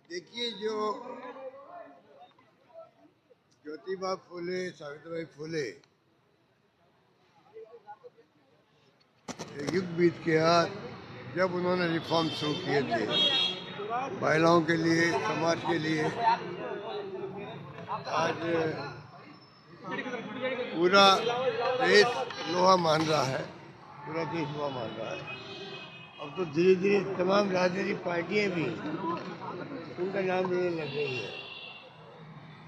देखिए, जो ज्योतिबा फुले, सावित्रीबाई फुले युग बीत गया जब उन्होंने रिफॉर्म शुरू किए थे महिलाओं के लिए, समाज के लिए। आज पूरा देश लोहा मान रहा है, पूरा देश लोहा मान रहा है। अब तो धीरे धीरे तमाम राजनीतिक पार्टियां भी उनका नाम लेने लग गई है।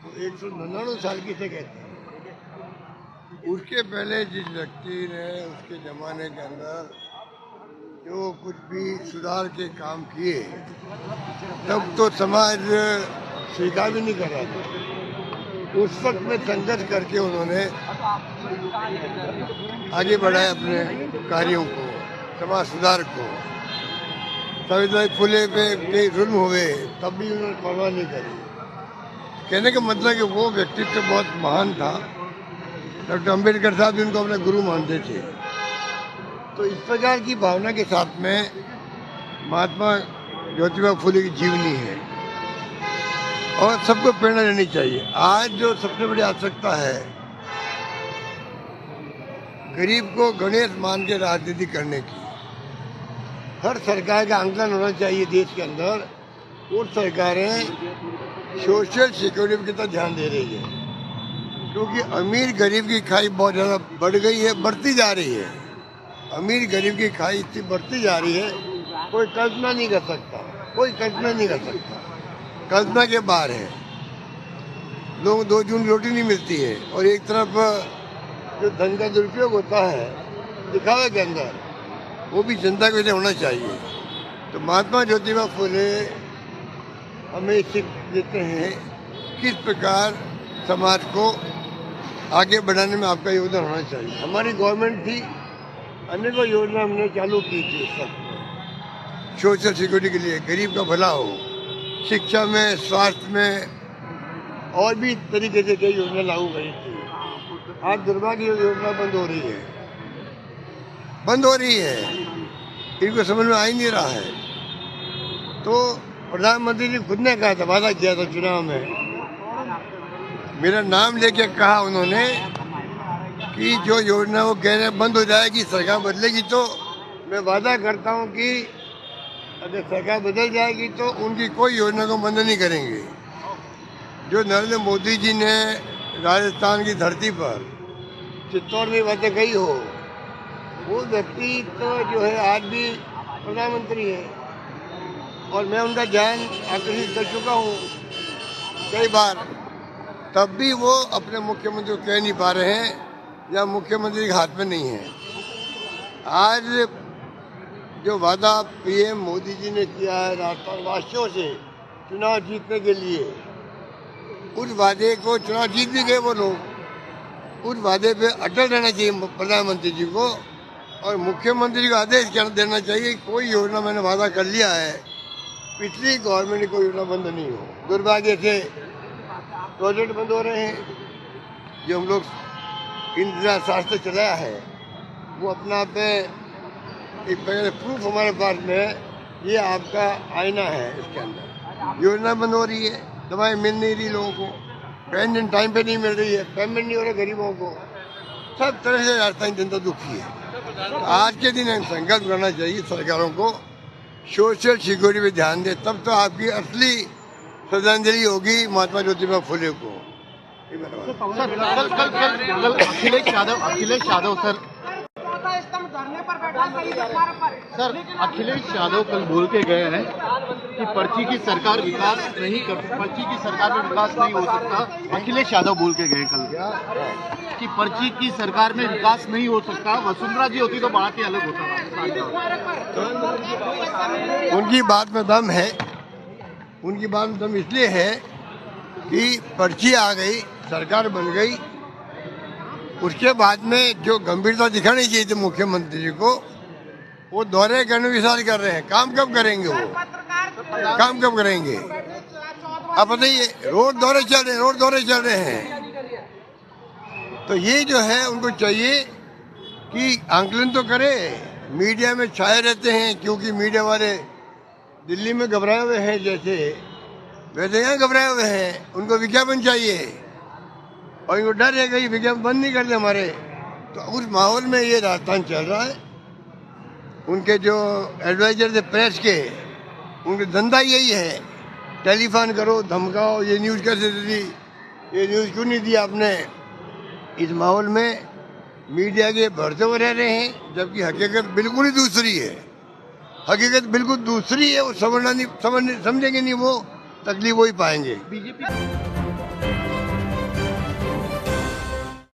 तो 199 साल की से कहते हैं। उसके पहले जिस व्यक्ति ने उसके जमाने के अंदर जो कुछ भी सुधार के काम किए, तब तो समाज स्वीकार भी नहीं कर रहा था। उस वक्त में संघर्ष करके उन्होंने आगे बढ़ाया अपने कार्यों को, समाज सुधार को। सावित्रीबाई फुले पे कई जुल्म हुए, तब भी उन्होंने परवाह नहीं करी। कहने का मतलब कि वो व्यक्तित्व बहुत महान था। डॉक्टर अम्बेडकर साहब भी उनको अपना गुरु मानते थे। तो इस प्रकार की भावना के साथ में महात्मा ज्योतिबा फुले की जीवनी है और सबको प्रेरणा लेनी चाहिए। आज जो सबसे बड़ी आवश्यकता है, गरीब को गणेश मान के राजनीति करने की। हर सरकार का आंकलन होना चाहिए देश के अंदर। और सरकारें सोशल सिक्योरिटी की तरफ ध्यान दे रही है, क्योंकि अमीर गरीब की खाई बहुत ज़्यादा बढ़ गई है, बढ़ती जा रही है। अमीर गरीब की खाई इतनी बढ़ती जा रही है, कोई कल्पना नहीं कर सकता, कोई कल्पना नहीं कर सकता, कल्पना के बाहर है। लोग 2 जून रोटी नहीं मिलती है, और एक तरफ जो धन का दुरुपयोग होता है दिखावे के अंदर, वो भी जनता के लिए होना चाहिए। तो महात्मा ज्योतिबा फुले हमें सीख देते हैं किस प्रकार समाज को आगे बढ़ाने में आपका योगदान होना चाहिए। हमारी गवर्नमेंट थी, अनेकों योजना हमने चालू की थी सब सोशल सिक्योरिटी के लिए, गरीब का भला हो, शिक्षा में, स्वास्थ्य में, और भी तरीके से कई योजना लागू करी थी। आज दुर्भाग्य योजना बंद हो रही है, बंद हो रही है, इनको समझ में आ ही नहीं रहा है। तो प्रधानमंत्री जी खुद ने कहा था, वादा किया था चुनाव में, मेरा नाम लेके कहा उन्होंने कि जो योजना वो कह रहे बंद हो जाएगी, सरकार बदलेगी, तो मैं वादा करता हूं कि अगर सरकार बदल जाएगी तो उनकी कोई योजना को बंद नहीं करेंगे। जो नरेंद्र मोदी जी ने राजस्थान की धरती पर चित्तौड़ में बातें कही हो, वो व्यक्ति तो जो है आज भी प्रधानमंत्री है, और मैं उनका ध्यान आकर्षित कर चुका हूँ कई बार। तब भी वो अपने मुख्यमंत्री को कह नहीं पा रहे हैं, या मुख्यमंत्री के हाथ में नहीं है। आज जो वादा पीएम मोदी जी ने किया है राजस्थान वासियों से चुनाव जीतने के लिए, उस वादे को, चुनाव जीत भी गए वो लोग, उस वादे पे अटल रहना चाहिए प्रधानमंत्री जी को, और मुख्यमंत्री को आदेश देना चाहिए कोई योजना मैंने वादा कर लिया है, पिछली गवर्नमेंट की कोई योजना बंद नहीं हो। दुर्भाग्य से प्रोजेक्ट बंद हो रहे हैं। जो हम लोग इंदिरा शास्त्र चलाया है, वो अपना पे एक प्रूफ हमारे पास में है, ये आपका आईना है। इसके अंदर योजना बंद हो रही है, दवाई मिल नहीं रही लोगों को, पेंशन टाइम पे नहीं मिल रही है, पेमेंट नहीं हो रहा गरीबों को, सब तरह से राजस्थान जनता दुखी है। तो आज के दिन हम संकल्प करना चाहिए सरकारों को, सोशल सिक्योरिटी पे ध्यान दे, तब तो आपकी असली श्रद्धांजलि होगी महात्मा ज्योतिबा फुले को। कल अखिलेश यादव कल बोल के गए हैं कि पर्ची की सरकार विकास नहीं कर, पर्ची की सरकार में विकास नहीं हो सकता। अखिलेश यादव बोल के गए कल कि पर्ची की सरकार में विकास नहीं हो सकता, वसुंधरा जी होती तो बात ही अलग होता। उनकी बात में दम है, उनकी बात में दम इसलिए है कि पर्ची आ गई, सरकार बन गई, उसके बाद में जो गंभीरता दिखानी चाहिए थी मुख्यमंत्री जी को, वो दौरे करने विचार कर रहे हैं। काम कब करेंगे वो, काम कब करेंगे? अब बताइए, रोड दौरे चल रहे हैं। तो ये जो है उनको चाहिए कि आंकलन तो करे। मीडिया में छाए रहते हैं, क्योंकि मीडिया वाले दिल्ली में घबराए हुए हैं जैसे, वैसे यहाँ घबराए हुए हैं। उनको विज्ञापन चाहिए और इनको डर है कहीं विज्ञापन बंद नहीं करते हमारे। तो उस माहौल में ये राजस्थान चल रहा है। उनके जो एडवाइजर थे प्रेस के, उनका धंधा यही है, टेलीफोन करो, धमकाओ, ये न्यूज़ कैसे दी, ये न्यूज़ क्यों नहीं दिया आपने। इस माहौल में मीडिया के भरते हुए रह रहे हैं, जबकि हकीकत बिल्कुल ही दूसरी है। हकीकत बिल्कुल दूसरी है। वो समझेंगे नहीं, वो तकलीफ वही पाएंगे। बीजेपी